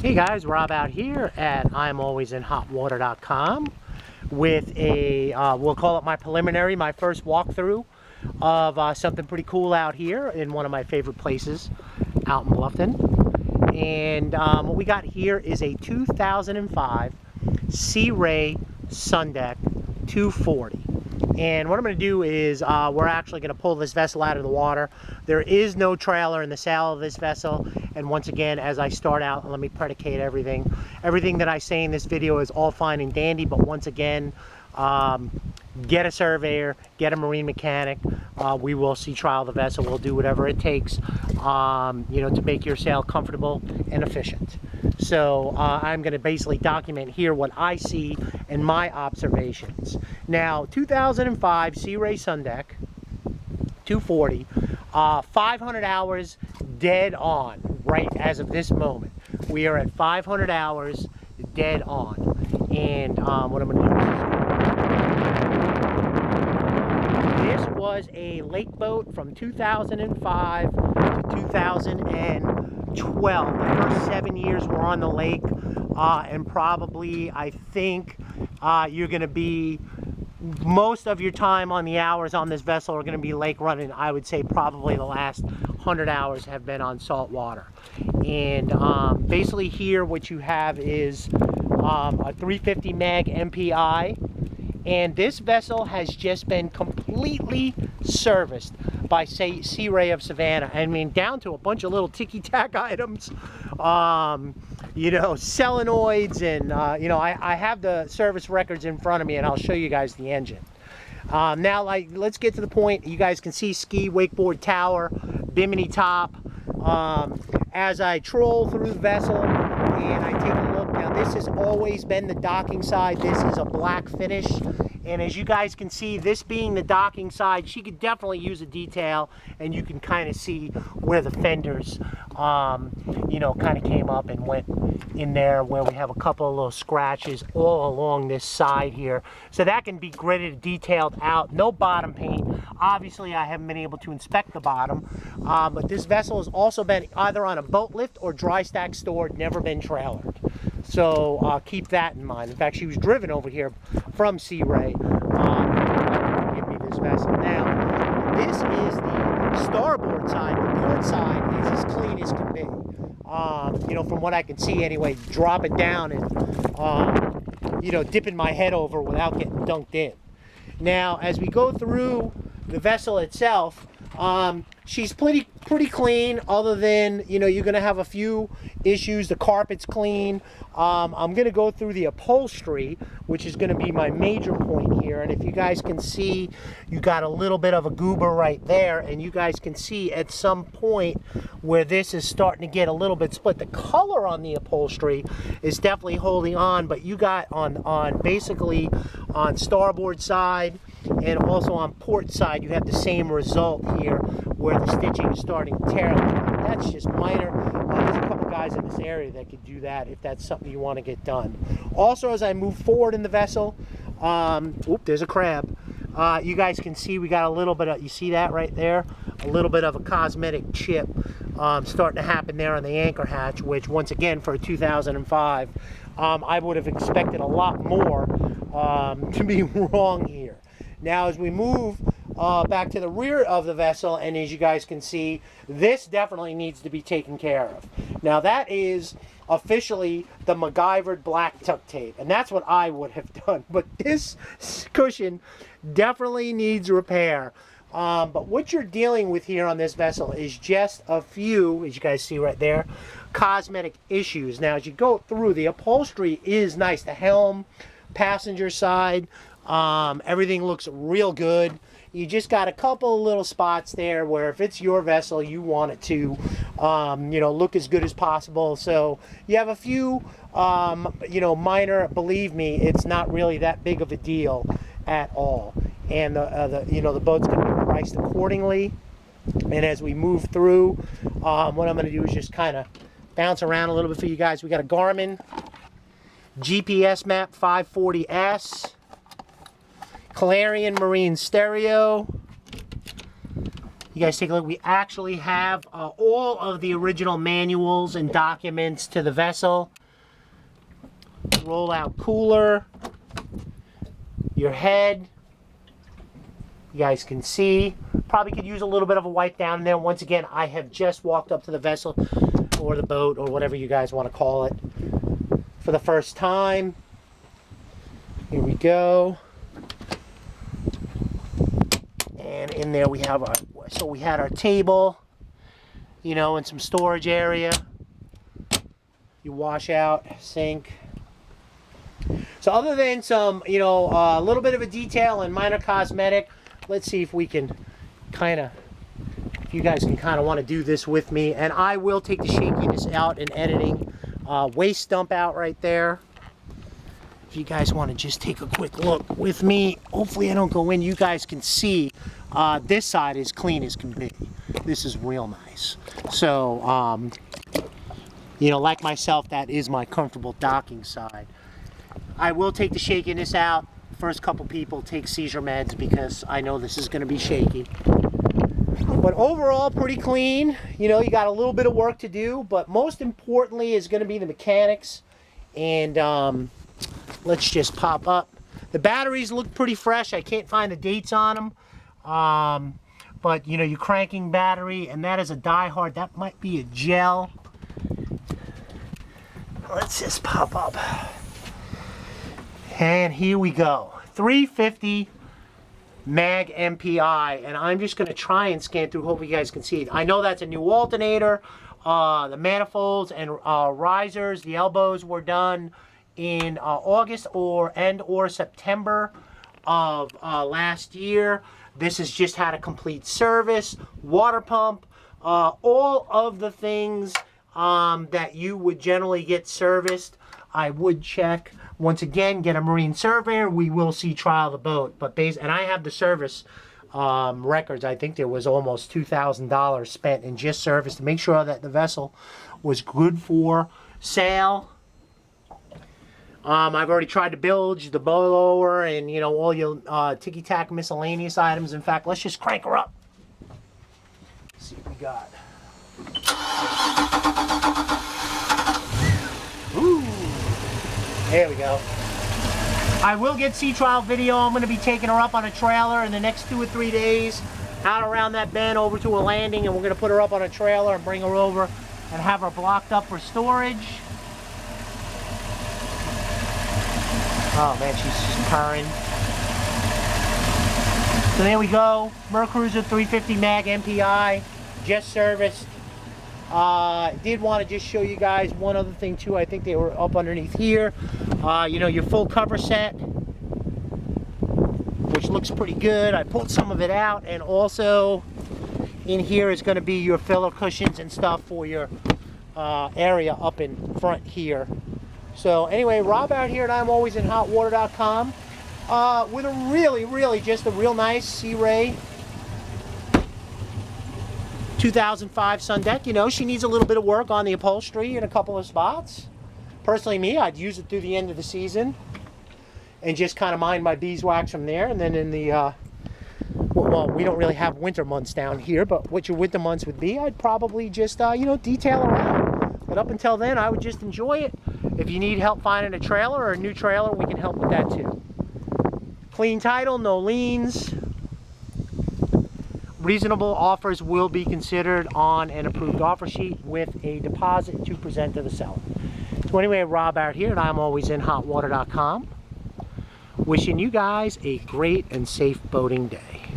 Hey guys, Rob out here at ImAlwaysInHotWater.com with a, we'll call it my preliminary, my first walkthrough of something pretty cool out here in one of my favorite places out in Bluffton. And what we got here is a 2005 Sea Ray Sundeck 240. And what I'm going to do is we're actually going to pull this vessel out of the water. There is no trailer in the sail of this vessel. And once again, as I start out, let me predicate everything. Everything that I say in this video is all fine and dandy, but once again, get a surveyor, get a marine mechanic. We will sea trial the vessel. We'll do whatever it takes, to make your sail comfortable and efficient. So I'm going to basically document here what I see and my observations. Now, 2005 Sea Ray Sundeck 240, 500 hours dead on, right as of this moment. We are at 500 hours dead on. And what I'm going to do is, this was a lake boat from 2005 to 2012. The first 7 years were on the lake, and probably, I think, you're going to be, most of your time on the hours on this vessel are going to be lake running. I would say probably the last 100 hours have been on salt water. And basically here what you have is a 350 meg MPI, and this vessel has just been completely serviced by Sea Ray of Savannah. I mean, down to a bunch of little ticky-tack items, solenoids, and I have the service records in front of me, and I'll show you guys the engine. Now, let's get to the point. You guys can see ski, wakeboard tower, bimini top. As I troll through the vessel and I take a look, now this has always been the docking side. This is a black finish. And as you guys can see, this being the docking side, she could definitely use a detail, and you can kind of see where the fenders, kind of came up and went in there, where we have a couple of little scratches all along this side here. So that can be gridded, detailed out. No bottom paint. Obviously, I haven't been able to inspect the bottom, but this vessel has also been either on a boat lift or dry stack stored, never been trailered. So keep that in mind. In fact, she was driven over here from Sea Ray to give me this vessel. Now, this is the starboard side. The port side is as clean as can be. From what I can see anyway, dropping down and, dipping my head over without getting dunked in. Now, as we go through the vessel itself, she's pretty clean, other than, you're going to have a few issues. The carpet's clean. I'm going to go through the upholstery, which is going to be my major point here. And if you guys can see, you got a little bit of a goober right there, and you guys can see at some point where this is starting to get a little bit split. The color on the upholstery is definitely holding on, but you got on basically on starboard side and also on port side, you have the same result here where the stitching is starting to tear. That's just minor. There's a couple guys in this area that could do that if that's something you want to get done. Also, as I move forward in the vessel, there's a crab. You guys can see we got a little bit of, you see that right there? A little bit of a cosmetic chip starting to happen there on the anchor hatch, which once again for a 2005, I would have expected a lot more to be wrong here. Now, as we move back to the rear of the vessel, and as you guys can see, this definitely needs to be taken care of. Now, that is officially the MacGyvered black tuck tape, and that's what I would have done. But this cushion definitely needs repair. But what you're dealing with here on this vessel is just a few, as you guys see right there, cosmetic issues. Now, as you go through, the upholstery is nice. The helm, passenger side, everything looks real good. You just got a couple of little spots there where if it's your vessel, you want it to, look as good as possible. So you have a few, minor, believe me, it's not really that big of a deal at all. And the boat's going to be priced accordingly. And as we move through, what I'm going to do is just kind of bounce around a little bit for you guys. We got a Garmin Gpsmap 540S. Clarion marine stereo. You guys take a look. We actually have all of the original manuals and documents to the vessel. Roll out cooler. Your head. You guys can see. Probably could use a little bit of a wipe down there. Once again, I have just walked up to the vessel or the boat or whatever you guys want to call it for the first time. Here we go. And in there we have our, so we had our table, you know, and some storage area. You wash out, sink. So other than some, you know, a little bit of a detail and minor cosmetic, let's see if we can kind of, if you guys can kind of want to do this with me. And I will take the shakiness out in editing. Waste dump out right there. If you guys want to just take a quick look with me, hopefully I don't go in, you guys can see this side is clean as can be. This is real nice. So, you know, like myself, that is my comfortable docking side. I will take the shakiness out. First couple people take seizure meds because I know this is going to be shaky. But overall, pretty clean. You know, you got a little bit of work to do, but most importantly is going to be the mechanics. And let's just pop up. The batteries look pretty fresh. I can't find the dates on them. But, you know, your cranking battery, and that is a die-hard. That might be a gel. Let's just pop up. And here we go. 350 mag MPI, and I'm just going to try and scan through. Hope you guys can see it. I know that's a new alternator. The manifolds and risers, the elbows were done in August or September of last year. This has just had a complete service, water pump, all of the things that you would generally get serviced. I would check. Once again, get a marine surveyor. We will see trial the boat. But and I have the service records. I think there was almost $2,000 spent in just service to make sure that the vessel was good for sail. I've already tried to bilge the blower and, you know, all your ticky-tack miscellaneous items. In fact, let's just crank her up. Let's see what we got. Ooh. There we go. I will get sea trial video. I'm going to be taking her up on a trailer in the next 2 or 3 days, out around that bend over to a landing, and we're going to put her up on a trailer and bring her over and have her blocked up for storage. Oh man, she's just purring. So there we go. Mercruiser 350 mag MPI, just serviced. Did want to just show you guys one other thing too. I think they were up underneath here. You know, your full cover set, which looks pretty good. I pulled some of it out, and also in here is going to be your filler cushions and stuff for your area up in front here. So anyway, Rob out here at ImAlwaysInHotWater.com with a really just a real nice Sea Ray 2005 Sundeck. You know, she needs a little bit of work on the upholstery in a couple of spots. Personally, me, I'd use it through the end of the season and just kind of mind my beeswax from there. And then in the, well, we don't really have winter months down here, but what your winter months would be, I'd probably just, you know, detail around. But up until then, I would just enjoy it. If you need help finding a trailer or a new trailer, we can help with that too. Clean title, no liens. Reasonable offers will be considered on an approved offer sheet with a deposit to present to the seller. So anyway, Rob out here at ImAlwaysInHotWater.com, wishing you guys a great and safe boating day.